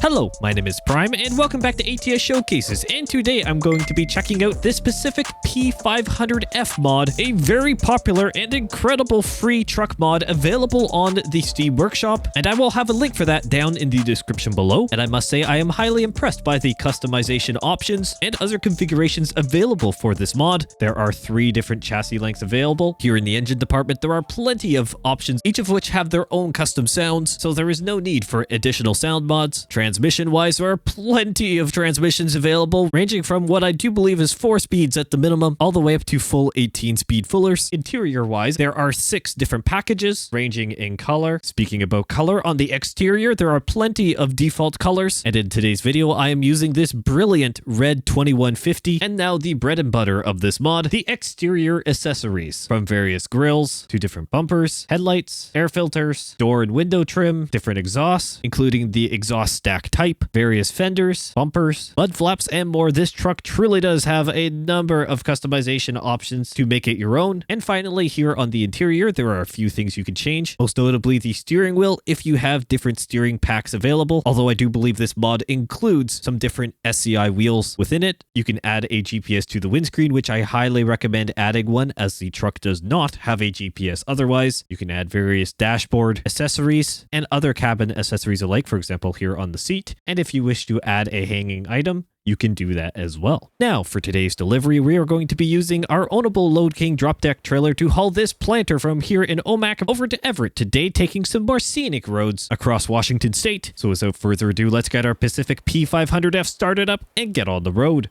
Hello, my name is Prime and welcome back to ATS Showcases, and today I'm going to be checking out this specific P-500F mod, a very popular and incredible free truck mod available on the Steam Workshop, and I will have a link for that down in the description below. And I must say I am highly impressed by the customization options and other configurations available for this mod. There are 3 different chassis lengths available. Here in the engine department there are plenty of options, each of which have their own custom sounds, so there is no need for additional sound mods. Transmission-wise, there are plenty of transmissions available, ranging from what I do believe is 4 speeds at the minimum, all the way up to full 18-speed fullers. Interior-wise, there are 6 different packages, ranging in color. Speaking about color, on the exterior, there are plenty of default colors, and in today's video, I am using this brilliant red 2150, and now the bread and butter of this mod, the exterior accessories, from various grills to different bumpers, headlights, air filters, door and window trim, different exhausts, including the exhaust stack type, various fenders, bumpers, mud flaps, and more. This truck truly does have a number of customization options to make it your own. And finally, here on the interior, there are a few things you can change, most notably the steering wheel if you have different steering packs available, although I do believe this mod includes some different SCI wheels within it. You can add a GPS to the windscreen, which I highly recommend adding one, as the truck does not have a GPS otherwise. You can add various dashboard accessories and other cabin accessories alike, for example here on the seat. And if you wish to add a hanging item, you can do that as well. Now, for today's delivery, we are going to be using our ownable Load King drop deck trailer to haul this planter from here in Omak over to Everett today, taking some more scenic roads across Washington State. So without further ado, let's get our Pacific P-500F started up and get on the road.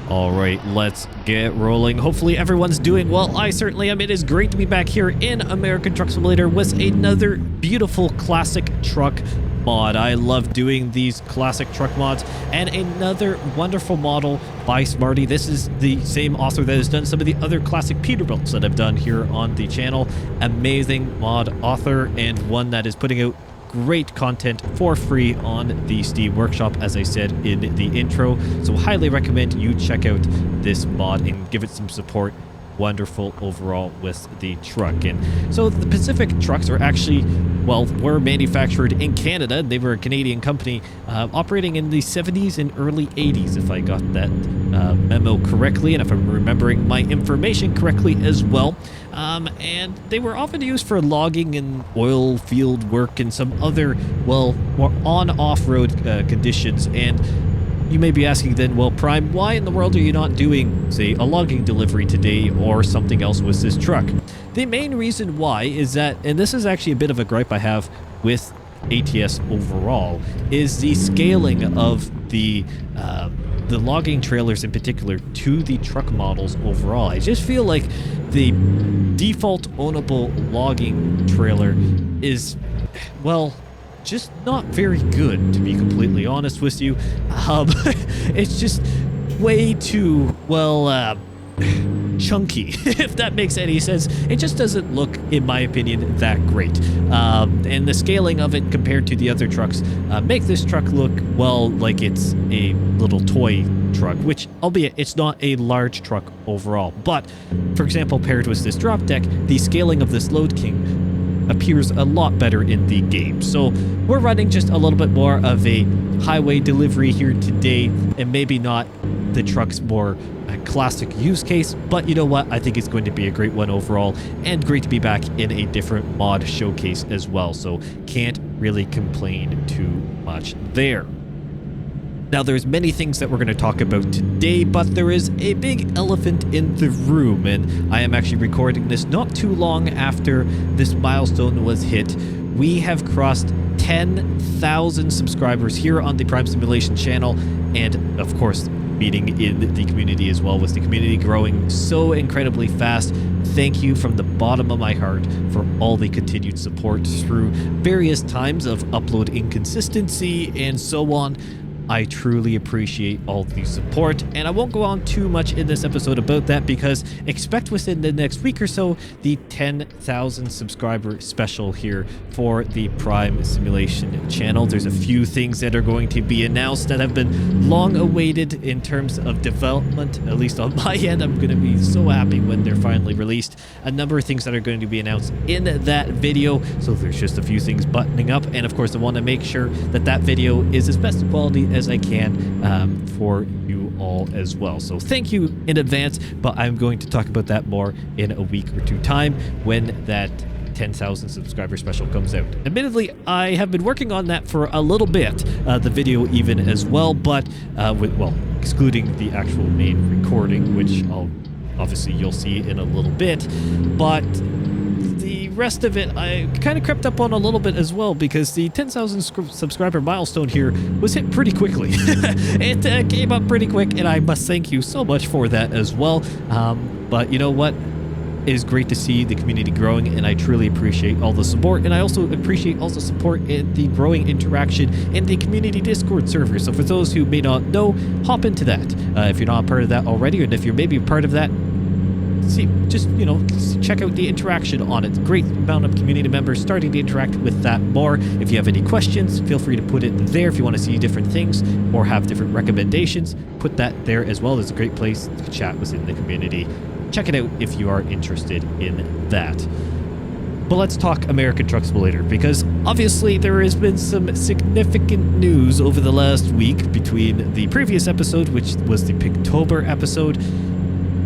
All right, let's get rolling. Hopefully everyone's doing well. I certainly am. It is great to be back here in American Truck Simulator with another beautiful classic truck mod. I love doing these classic truck mods, and another wonderful model by Smarty. This is the same author that has done some of the other classic Peterbilts that I've done here on the channel. Amazing mod author, and one that is putting out great content for free on the Steam Workshop, as I said in the intro. So highly recommend you check out this mod and give it some support. Wonderful overall with the truck. And so the Pacific trucks are actually, well, were manufactured in Canada. They were a Canadian company operating in the 70s and early 80s, if I got that memo correctly, and if I'm remembering my information correctly as well. And they were often used for logging and oil field work and some other, well, more on-off-road conditions. And you may be asking then, well, Prime, why in the world are you not doing, say, a logging delivery today or something else with this truck? The main reason why is that, and this is actually a bit of a gripe I have with ATS overall, is the scaling of the logging trailers in particular to the truck models overall. I just feel like the default ownable logging trailer is, well, just not very good, to be completely honest with you. It's just way too, well, chunky, if that makes any sense. It just doesn't look, in my opinion, that great. And the scaling of it compared to the other trucks make this truck look, well, like it's a little toy truck, which, albeit it's not a large truck overall. But, for example, paired with this drop deck, the scaling of this Load King appears a lot better in the game. So we're running just a little bit more of a highway delivery here today, and maybe not the truck's more classic use case, but you know what, I think it's going to be a great one overall, and great to be back in a different mod showcase as well, so can't really complain too much there. Now, there's many things that we're going to talk about today, but there is a big elephant in the room, and I am actually recording this not too long after this milestone was hit. We have crossed 10,000 subscribers here on the Prime Simulation channel, and of course, meeting in the community as well, with the community growing so incredibly fast. Thank you from the bottom of my heart for all the continued support through various times of upload inconsistency and so on. I truly appreciate all the support, and I won't go on too much in this episode about that because expect within the next week or so the 10,000 subscriber special here for the Prime Simulation channel. There's a few things that are going to be announced that have been long awaited in terms of development, at least on my end. I'm going to be so happy when they're finally released. A number of things that are going to be announced in that video, so there's just a few things buttoning up, and of course I want to make sure that that video is as best quality as I can for you all as well. So thank you in advance, but I'm going to talk about that more in a week or two time when that 10,000 subscriber special comes out. Admittedly, I have been working on that for a little bit, the video even as well, but excluding the actual main recording, which obviously you'll see in a little bit, but the rest of it I kind of crept up on a little bit as well because the 10,000 subscriber milestone here was hit pretty quickly. It came up pretty quick, and I must thank you so much for that as well. But you know what? It is great to see the community growing, and I truly appreciate all the support, and I also appreciate all the support in the growing interaction in the community Discord server. So for those who may not know, hop into that if you're not a part of that already, and if you're maybe a part of that, check out the interaction on it. Great amount of community members starting to interact with that more. If you have any questions, feel free to put it there. If you want to see different things or have different recommendations, put that there as well. There's a great place to chat within the community. Check it out if you are interested in that. But let's talk American Truck Simulator, because obviously there has been some significant news over the last week between the previous episode, which was the Pinktober episode.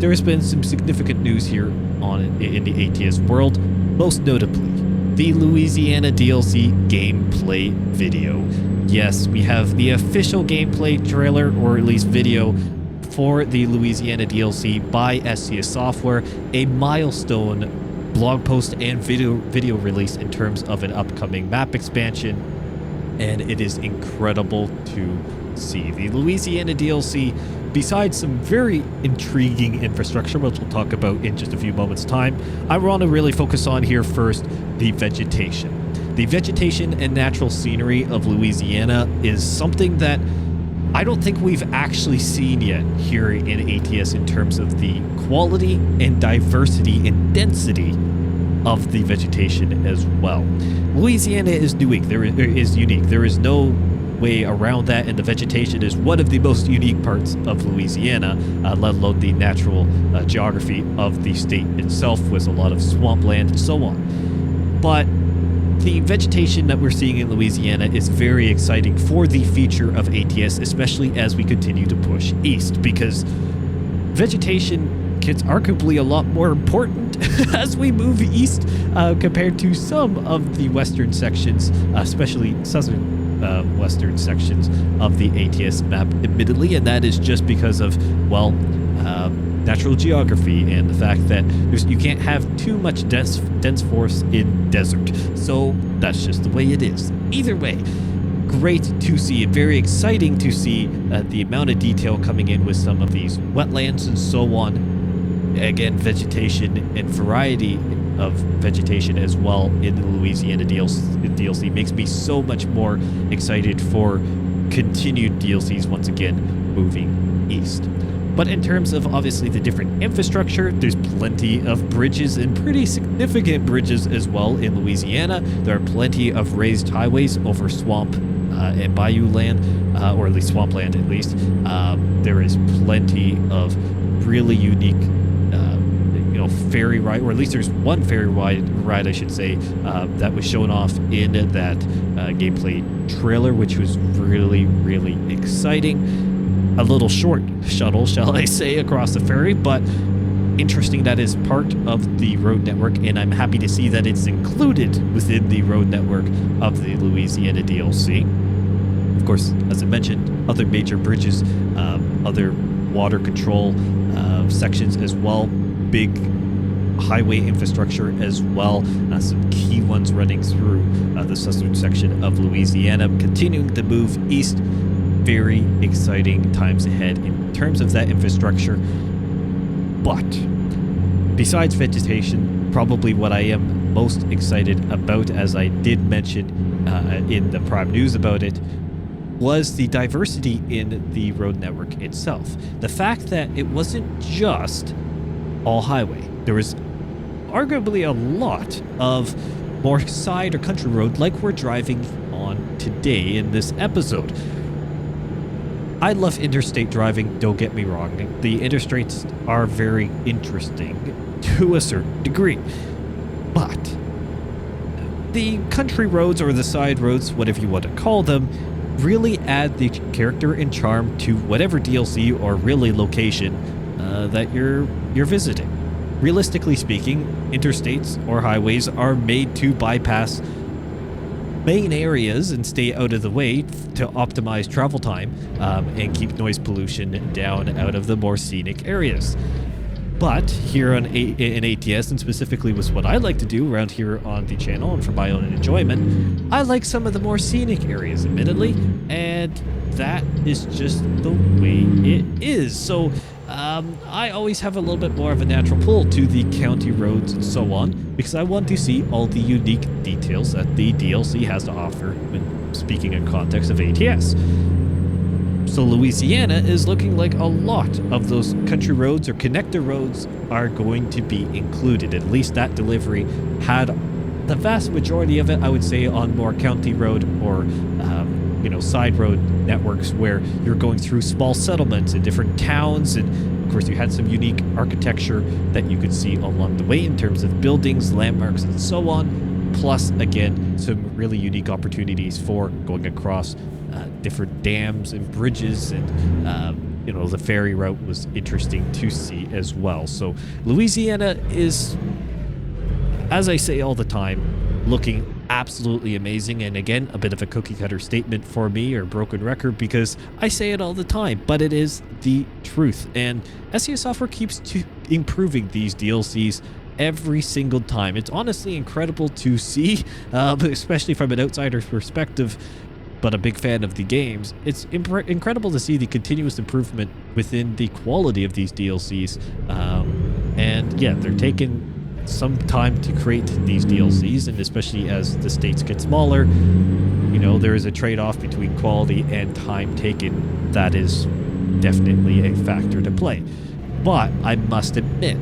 There has been some significant news here in the ATS world, most notably the Louisiana DLC gameplay video. Yes, we have the official gameplay trailer, or at least video, for the Louisiana DLC by SCS Software, a milestone blog post and video release in terms of an upcoming map expansion, and it is incredible to see. The Louisiana DLC, besides some very intriguing infrastructure, which we'll talk about in just a few moments' time, I want to really focus on here first the vegetation. The vegetation and natural scenery of Louisiana is something that I don't think we've actually seen yet here in ATS in terms of the quality and diversity and density of the vegetation as well. Louisiana is unique. There is no way around that, and the vegetation is one of the most unique parts of Louisiana, let alone the natural geography of the state itself, with a lot of swampland and so on. But the vegetation that we're seeing in Louisiana is very exciting for the future of ATS, especially as we continue to push east, because vegetation gets arguably a lot more important as we move east compared to some of the western sections, especially southern western sections of the ATS map, admittedly, and that is just because of, natural geography and the fact that you can't have too much dense forest in desert. So that's just the way it is. Either way, great to see, very exciting to see the amount of detail coming in with some of these wetlands and so on. Again, vegetation and variety of vegetation as well in the Louisiana DLC makes me so much more excited for continued DLCs once again moving east. But in terms of obviously the different infrastructure, there's plenty of bridges, and pretty significant bridges as well in Louisiana. There are plenty of raised highways over swamp and bayou land, or at least swampland at least. There is plenty of really unique ferry ride, or at least there's one ferry ride I should say, that was shown off in that gameplay trailer, which was really, really exciting. A little short shuttle, shall I say, across the ferry, but interesting that is part of the road network, and I'm happy to see that it's included within the road network of the Louisiana DLC. Of course, as I mentioned, other major bridges, other water control sections as well, big highway infrastructure as well, some key ones running through the southern section of Louisiana, continuing to move east. Very exciting times ahead in terms of that infrastructure. But besides vegetation, probably what I am most excited about, as I did mention in the Prime News about it, was the diversity in the road network itself. The fact that it wasn't just all highway. There was arguably a lot of more side or country road like we're driving on today in this episode. I love interstate driving, don't get me wrong. The interstates are very interesting to a certain degree. But the country roads, or the side roads, whatever you want to call them, really add the character and charm to whatever DLC or really location that you're visiting. Realistically speaking, interstates or highways are made to bypass main areas and stay out of the way to optimize travel time and keep noise pollution down out of the more scenic areas. But here in ATS, and specifically with what I like to do around here on the channel and for my own enjoyment, I like some of the more scenic areas, admittedly, and that is just the way it is. So I always have a little bit more of a natural pull to the county roads and so on, because I want to see all the unique details that the DLC has to offer when speaking in context of ATS. So Louisiana is looking like a lot of those country roads or connector roads are going to be included. At least that delivery had the vast majority of it, I would say, on more county road or side road networks where you're going through small settlements in different towns, and of course you had some unique architecture that you could see along the way in terms of buildings, landmarks, and so on. Plus, again, some really unique opportunities for going across different dams and bridges, and the ferry route was interesting to see as well. So Louisiana is, as I say all the time, looking absolutely amazing. And again, a bit of a cookie cutter statement for me, or broken record, because I say it all the time, but it is the truth. And SES Software keeps improving these DLCs every single time. It's honestly incredible to see, especially from an outsider's perspective, but a big fan of the games. It's incredible to see the continuous improvement within the quality of these DLCs. And yeah, they're taking some time to create these DLCs, and especially as the states get smaller, there is a trade-off between quality and time taken. That is definitely a factor to play. But I must admit,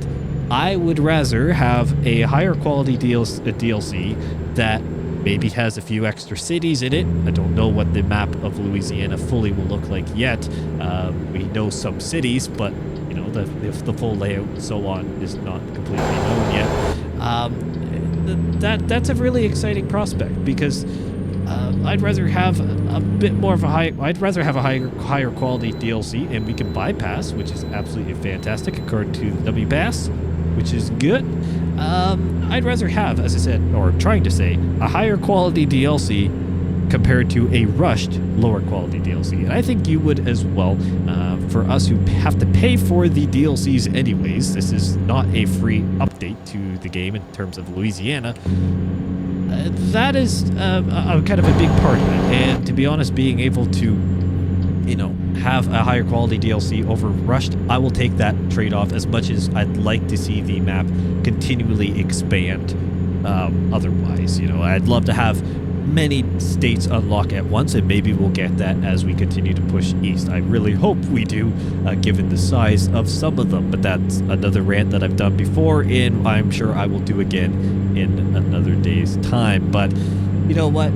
I would rather have a higher quality DLC that maybe has a few extra cities in it. I don't know what the map of Louisiana fully will look like yet. We know some cities, but the full layout and so on is not completely known yet. That's a really exciting prospect, because I'd rather have a bit more of a higher quality DLC, and we can bypass, which is absolutely fantastic according to the WBAS, which is good. I'd rather have, as I said, or trying to say, a higher quality DLC compared to a rushed lower quality DLC. And I think you would as well. For us who have to pay for the DLCs anyways, this is not a free update to the game in terms of Louisiana. That is kind of a big part of it. And to be honest, being able to have a higher quality DLC over rushed, I will take that trade-off, as much as I'd like to see the map continually expand. Otherwise, I'd love to have many states unlock at once, and maybe we'll get that as we continue to push east. I really hope we do, given the size of some of them, but that's another rant that I've done before, and I'm sure I will do again in another day's time. But you know what?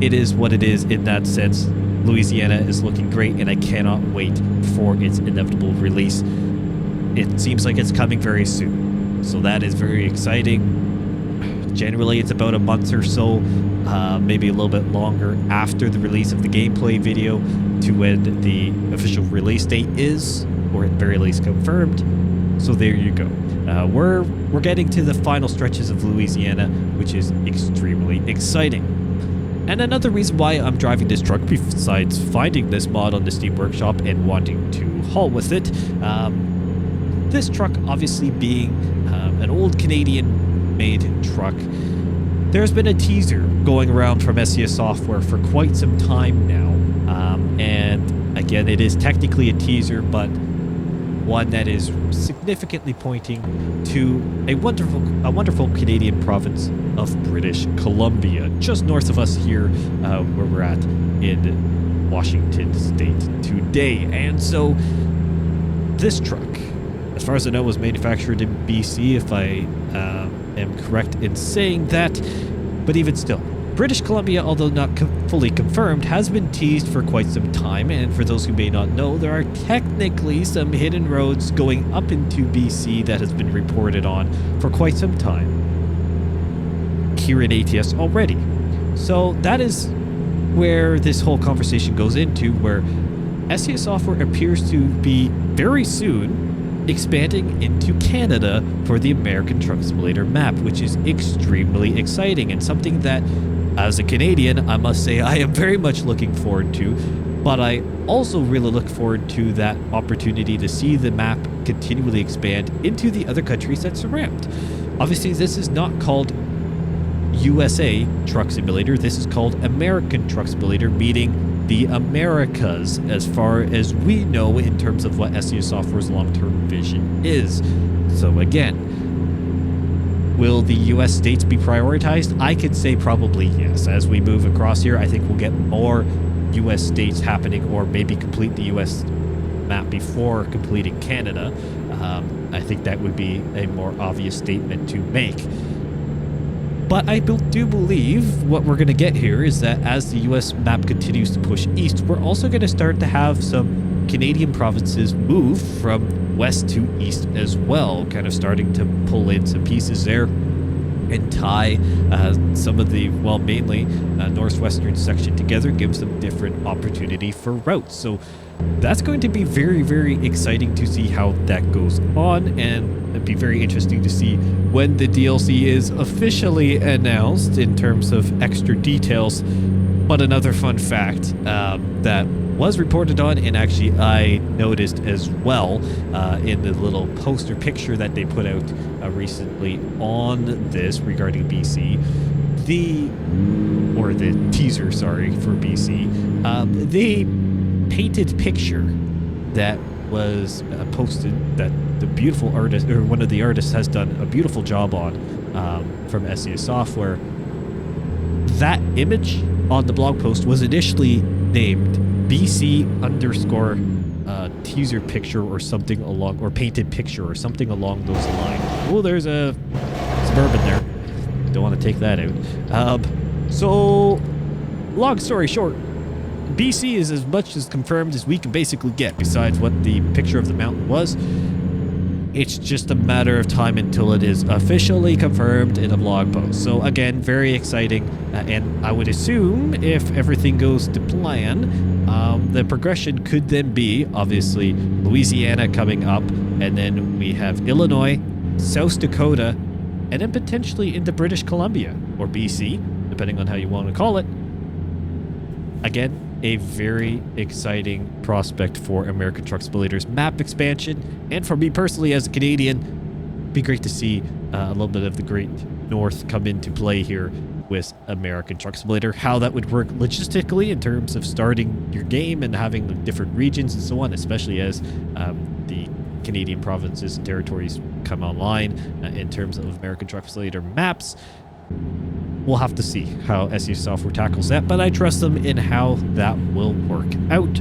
It is what it is in that sense. Louisiana is looking great, and I cannot wait for its inevitable release. It seems like it's coming very soon, so that is very exciting. Generally, it's about a month or so, maybe a little bit longer after the release of the gameplay video to when the official release date is, or at the very least confirmed. So there you go. We're getting to the final stretches of Louisiana, which is extremely exciting. And another reason why I'm driving this truck, besides finding this mod on the Steam Workshop and wanting to haul with it, this truck obviously being an old Canadian-made truck, there's been a teaser going around from SES Software for quite some time now. And again, it is technically a teaser, but one that is significantly pointing to a wonderful Canadian province of British Columbia, just north of us here, where we're at in Washington State today. And so this truck, as far as I know, was manufactured in BC, if I am correct in saying that. But even still, British Columbia, although not fully confirmed, has been teased for quite some time. And for those who may not know, there are technically some hidden roads going up into BC that has been reported on for quite some time here in ATS already. So that is where this whole conversation goes into, where SES Software appears to be very soon expanding into Canada for the American Truck Simulator map, which is extremely exciting and something that, as a Canadian, I must say I am very much looking forward to. But I also really look forward to that opportunity to see the map continually expand into the other countries that surround. Obviously, this is not called USA Truck Simulator. This is called American Truck Simulator, meaning the Americas, as far as we know in terms of what SES Software's long-term vision is. So again, will the US states be prioritized? I could say probably yes. As we move across here, I think we'll get more US states happening, or maybe complete the US map before completing Canada. I think that would be a more obvious statement to make. But I do believe what we're going to get here is that as the US map continues to push east, we're also going to start to have some Canadian provinces move from west to east as well, kind of starting to pull in some pieces there and tie some of the, well, mainly northwestern section together, gives them different opportunity for routes. So that's going to be very, very exciting to see how that goes on, and it'd be very interesting to see when the DLC is officially announced in terms of extra details. But another fun fact that was reported on, and actually I noticed as well in the little poster picture that they put out recently on this regarding BC, the teaser, sorry, for BC, the painted picture that was posted that the beautiful artist, or one of the artists, has done a beautiful job on from SES Software. That image on the blog post was initially named BC underscore teaser picture or something along, or painted picture or something along those lines. Oh, there's a Suburban there. Don't want to take that out. So, long story short, BC is as much as confirmed as we can basically get, besides what the picture of the mountain was. It's just a matter of time until it is officially confirmed in a blog post. So again, very exciting. And I would assume if everything goes to plan, the progression could then be, obviously, Louisiana coming up, and then we have Illinois, South Dakota, and then potentially into British Columbia, or BC, depending on how you want to call it. Again, a very exciting prospect for American Truck Simulator's map expansion. And for me personally, as a Canadian, it'd be great to see a little bit of the Great North come into play here with American Truck Simulator. How that would work logistically in terms of starting your game and having the different regions and so on, especially as the Canadian provinces and territories come online in terms of American Truck Simulator maps. We'll have to see how SES Software tackles that, but I trust them in how that will work out,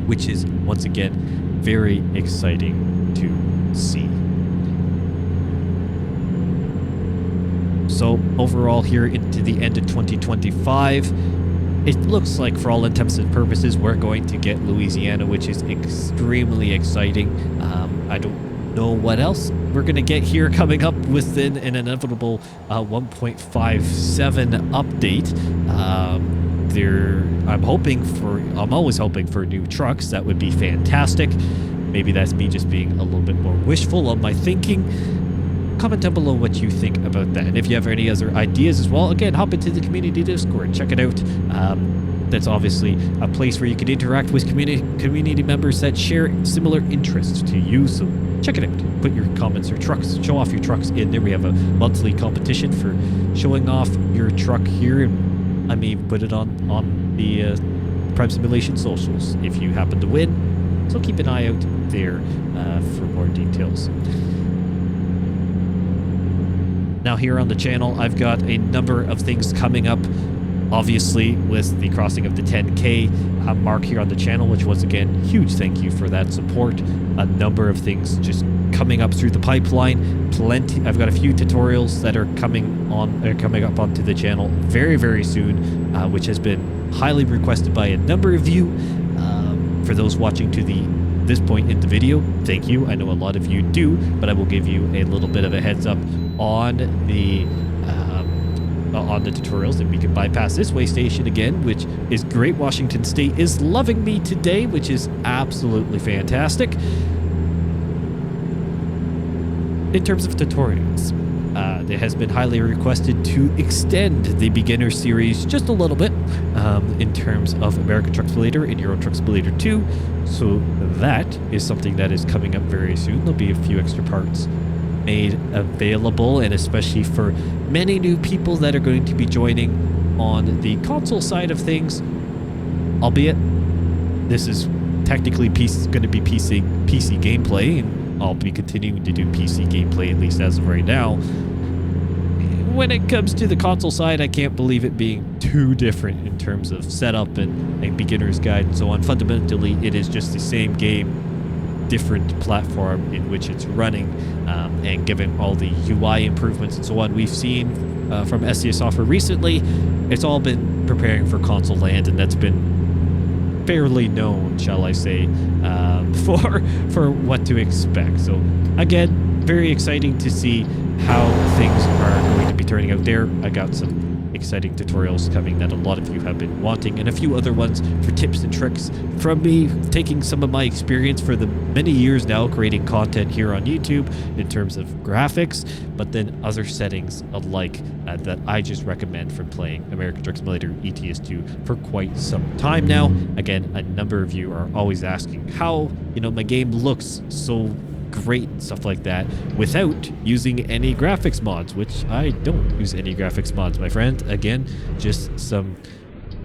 which is, once again, very exciting to see. So overall, here into the end of 2025, it looks like for all intents and purposes, we're going to get Louisiana, which is extremely exciting. I don't know what else we're going to get here coming up within an inevitable 1.57 update. I'm always hoping for new trucks. That would be fantastic. Maybe that's me just being a little bit more wishful on my thinking. Comment down below what you think about that. And if you have any other ideas as well, again, hop into the community Discord. Check it out. That's obviously a place where you can interact with community members that share similar interests to you. So check it out. Put your comments or trucks, show off your trucks in there. We have a monthly competition for showing off your truck here. And I may put it on the Prime Simulation socials if you happen to win. So keep an eye out there for more details. Now here on the channel, I've got a number of things coming up Obviously, with the crossing of the 10K mark here on the channel, which was again huge thank you for that support. A number of things just coming up through the pipeline. Plenty. I've got a few tutorials that are coming up onto the channel very soon, which has been highly requested by a number of you. For those watching to this point in the video, thank you. I know a lot of you do, but I will give you a little bit of a heads up on the tutorials, and we can bypass this way station again, which is great. Washington State is loving me today, which is absolutely fantastic. In terms of tutorials, it has been highly requested to extend the beginner series just a little bit in terms of American Truck Simulator and Euro Truck Simulator 2. So that is something that is coming up very soon. There'll be a few extra parts made available, and especially for many new people that are going to be joining on the console side of things, albeit this is technically going to be PC gameplay, and I'll be continuing to do PC gameplay at least as of right now. When it comes to the console side, I can't believe it being too different in terms of setup and beginner's guide and so on. Fundamentally, it is just the same game, different platform in which it's running, and given all the UI improvements and so on we've seen from SES Software recently, it's all been preparing for console land, and that's been fairly known, shall I say, for what to expect. So again, very exciting to see how things are going to be turning out there. I got some exciting tutorials coming that a lot of you have been wanting, and a few other ones for tips and tricks from me, taking some of my experience for the many years now creating content here on YouTube in terms of graphics, but then other settings alike that I just recommend from playing American Truck Simulator ETS2 for quite some time now. Again, a number of you are always asking how, my game looks so great and stuff like that without using any graphics mods, which I don't use any graphics mods, my friend. Again, just some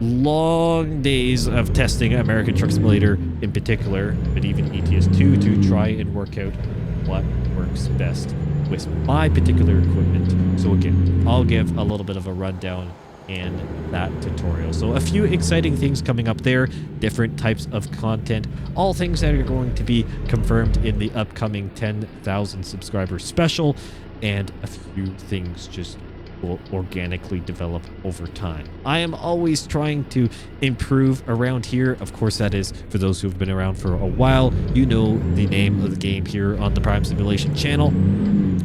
long days of testing American Truck Simulator in particular, but even ETS2 to try and work out what works best with my particular equipment. So again, I'll give a little bit of a rundown in that tutorial. So a few exciting things coming up there, different types of content, all things that are going to be confirmed in the upcoming 10,000 subscriber special, and a few things just will organically develop over time. I am always trying to improve around here. Of course, that is for those who've been around for a while. You know the name of the game here on the Prime Simulation channel.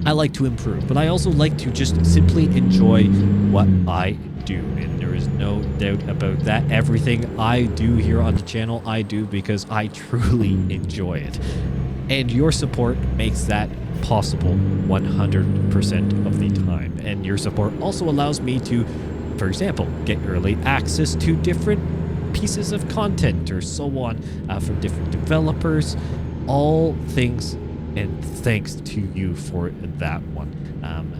I like to improve, but I also like to just simply enjoy what I do, and there is no doubt about that. Everything I do here on the channel, I do because I truly enjoy it, and your support makes that possible 100% of the time. And your support also allows me to, for example, get early access to different pieces of content or so on from different developers. All things and thanks to you for that one.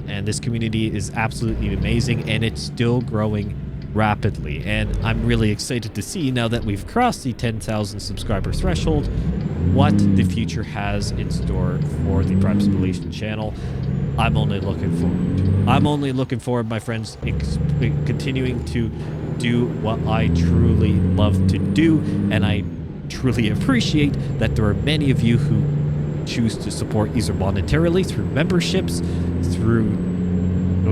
And this community is absolutely amazing, and it's still growing rapidly. And I'm really excited to see, now that we've crossed the 10,000 subscriber threshold, what the future has in store for the Prime Simulation channel. I'm only looking forward. I'm only looking forward, my friends, continuing to do what I truly love to do, and I truly appreciate that there are many of you who choose to support either monetarily through memberships, through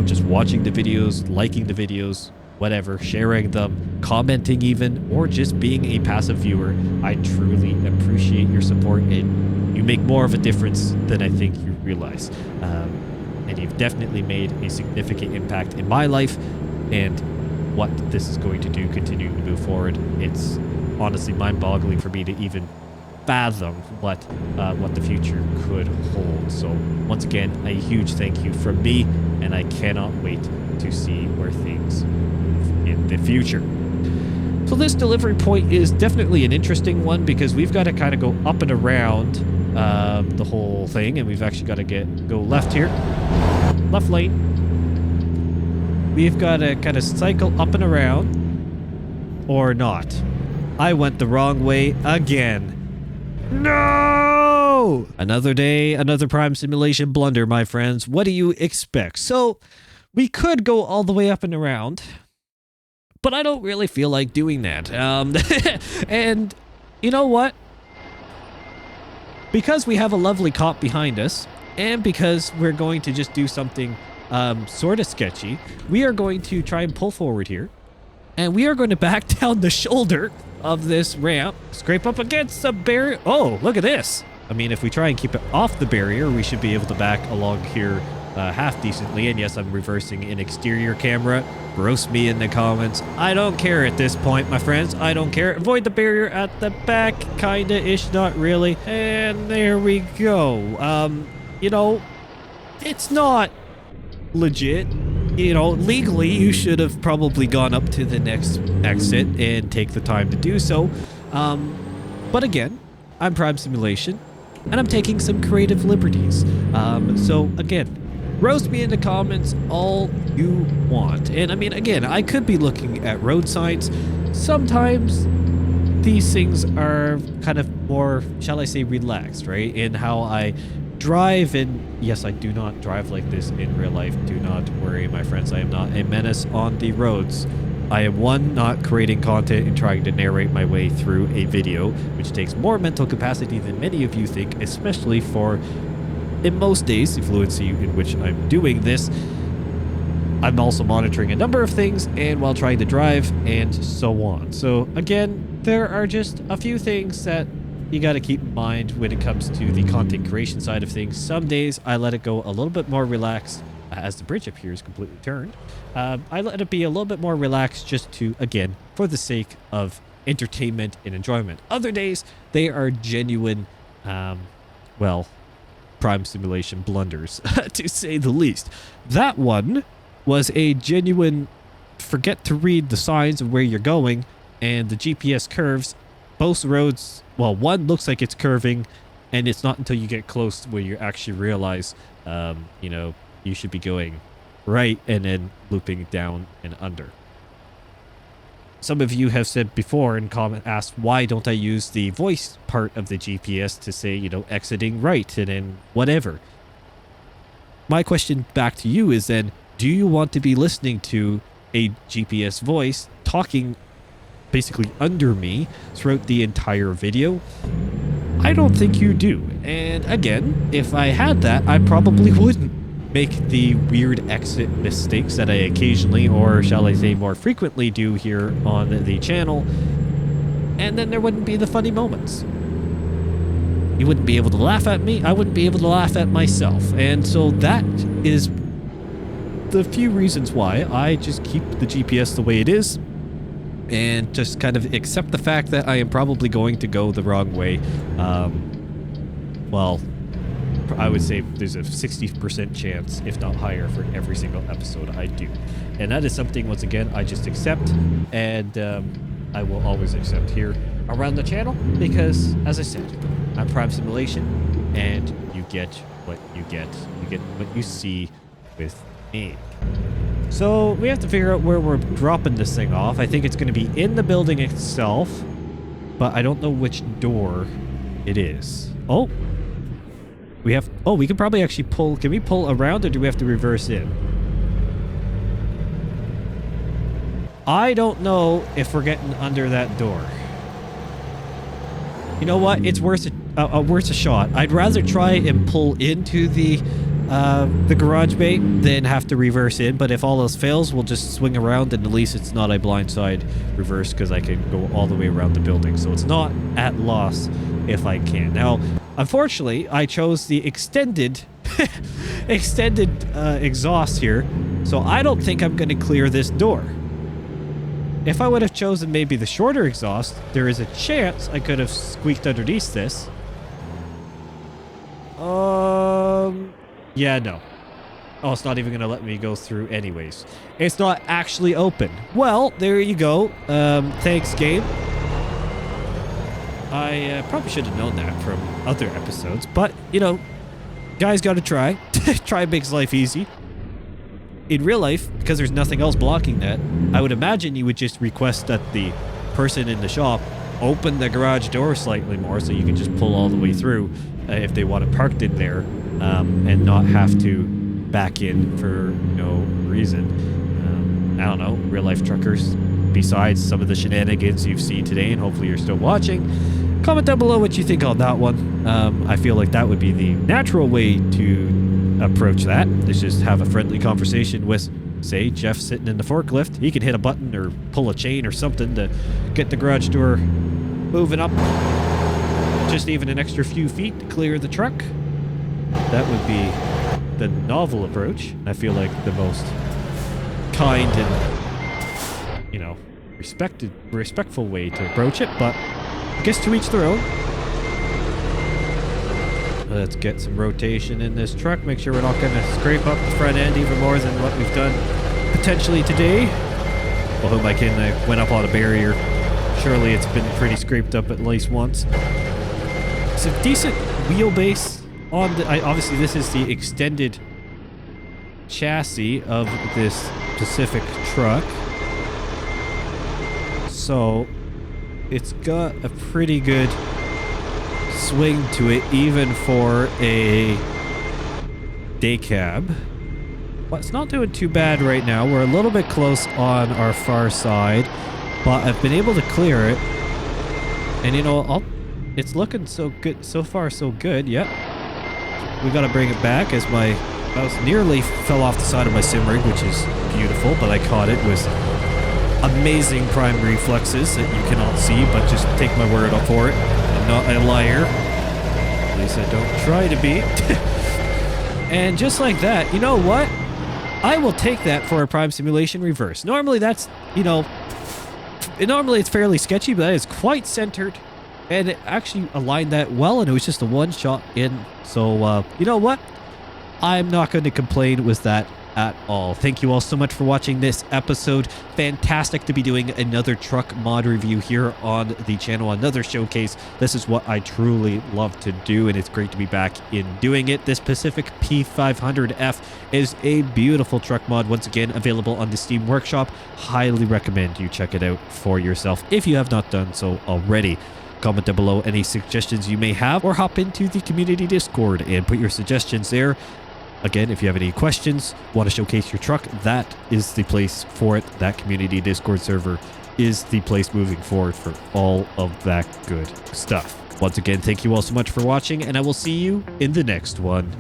just watching the videos, liking the videos, whatever, sharing them, commenting even, or just being a passive viewer. I truly appreciate your support, and you make more of a difference than I think you realize. And you've definitely made a significant impact in my life, and what this is going to do continuing to move forward. It's honestly mind-boggling for me to even fathom what the future could hold. So once again, a huge thank you from me, and I cannot wait to see where things move in the future. So this delivery point is definitely an interesting one, because we've got to kind of go up and around the whole thing, and we've actually got to go left here, left lane. We've got to kind of cycle up and around, or not. I went the wrong way again. No! Another day, another Prime Simulation blunder, my friends. What do you expect? So we could go all the way up and around, but I don't really feel like doing that. And you know what? Because we have a lovely cop behind us, and because we're going to just do something sort of sketchy, we are going to try and pull forward here, and we are going to back down the shoulder of this ramp, scrape up against the barrier. Oh, look at this. I mean, if we try and keep it off the barrier, we should be able to back along here half decently. And yes, I'm reversing an exterior camera. Roast me in the comments. I don't care at this point, my friends. I don't care. Avoid the barrier at the back, kinda-ish, not really. And there we go. You know, it's not legit. You know, legally, you should have probably gone up to the next exit and take the time to do so. But again, I'm Prime Simulation, and I'm taking some creative liberties. So again, roast me in the comments all you want. And I mean, again, I could be looking at road signs. Sometimes these things are kind of more, shall I say, relaxed, right? In how I drive. And yes, I do not drive like this in real life. Do not worry, my friends. I am not a menace on the roads. I am not creating content and trying to narrate my way through a video, which takes more mental capacity than many of you think, especially for, in most days, the fluency in which I'm doing this. I'm also monitoring a number of things and while trying to drive and so on. So again, there are just a few things that you got to keep in mind when it comes to the content creation side of things. Some days I let it go a little bit more relaxed as the bridge up here is completely turned. I let it be a little bit more relaxed just to, again, for the sake of entertainment and enjoyment. Other days, they are genuine, well, Prime Simulation blunders, to say the least. That one was a genuine forget to read the signs of where you're going and the GPS curves. Both roads, well, one looks like it's curving, and it's not until you get close where you actually realize, you know, you should be going right and then looping down and under. Some of you have said before in comment, asked, why don't I use the voice part of the GPS to say, you know, exiting right and then whatever? My question back to you is then, do you want to be listening to a GPS voice talking basically under me throughout the entire video? I don't think you do. And again, if I had that, I probably wouldn't make the weird exit mistakes that I occasionally, or shall I say more frequently, do here on the channel. And then there wouldn't be the funny moments. You wouldn't be able to laugh at me. I wouldn't be able to laugh at myself. And so that is the few reasons why I just keep the GPS the way it is and just kind of accept the fact that I am probably going to go the wrong way. Well, I would say there's a 60% chance, if not higher, for every single episode I do. And that is something, once again, I just accept, and I will always accept here around the channel, because, as I said, I'm Prime Simulation, and you get what you get. You get what you see with me. So we have to figure out where we're dropping this thing off. I think it's going to be in the building itself, but I don't know which door it is. Oh! We can probably actually pull. Can we pull around, or do we have to reverse in? I don't know if we're getting under that door. You know what? It's worth a shot. I'd rather try and pull into the garage bay than have to reverse in. But if all else fails, we'll just swing around, and at least it's not a blindside reverse because I can go all the way around the building. So it's not at loss if I can. Now, unfortunately, I chose the extended exhaust here, so I don't think I'm going to clear this door. If I would have chosen maybe the shorter exhaust, there is a chance I could have squeaked underneath this. Yeah, no. Oh, it's not even going to let me go through anyways. It's not actually open. Well, there you go. Thanks, game. I probably should have known that from other episodes, but, you know, guys got to try. Try makes life easy. In real life, because there's nothing else blocking that, I would imagine you would just request that the person in the shop open the garage door slightly more so you can just pull all the way through if they want it parked in there and not have to back in for no reason. I don't know, real life truckers besides some of the shenanigans you've seen today, and hopefully you're still watching. Comment down below what you think on that one. I feel like that would be the natural way to approach that. Is just have a friendly conversation with, say, Jeff sitting in the forklift. He can hit a button or pull a chain or something to get the garage door moving up just even an extra few feet to clear the truck. That would be the novel approach. I feel like the most kind and, you know, respectful way to approach it, but I guess to each their own. Let's get some rotation in this truck. Make sure we're not going to scrape up the front end even more than what we've done potentially today. Well, whom I went up on a barrier. Surely it's been pretty scraped up at least once. It's a decent wheelbase on the... obviously, this is the extended chassis of this specific truck. So it's got a pretty good swing to it, even for a day cab. But it's not doing too bad right now. We're a little bit close on our far side, but I've been able to clear it. And you know, it's looking so good. So far, so good. Yep. We got to bring it back as my mouse nearly fell off the side of my sim rig, which is beautiful, but I caught it with amazing prime reflexes that you cannot see, but just take my word up for it. I'm not a liar. At least I don't try to be. And just like that, you know what? I will take that for a prime simulation reverse. Normally that's, you know, normally it's fairly sketchy, but that is quite centered. And it actually aligned that well, and it was just a one shot in. So, you know what? I'm not going to complain with that at all. Thank you all so much for watching this episode. Fantastic to be doing another truck mod review here on the channel, another showcase. This is what I truly love to do, and it's great to be back in doing it. This Pacific P-500F is a beautiful truck mod, once again available on the Steam Workshop. Highly recommend you check it out for yourself if you have not done so already. Comment down below any suggestions you may have, or hop into the community Discord and put your suggestions there. Again, if you have any questions, want to showcase your truck, that is the place for it. That community Discord server is the place moving forward for all of that good stuff. Once again, thank you all so much for watching, and I will see you in the next one.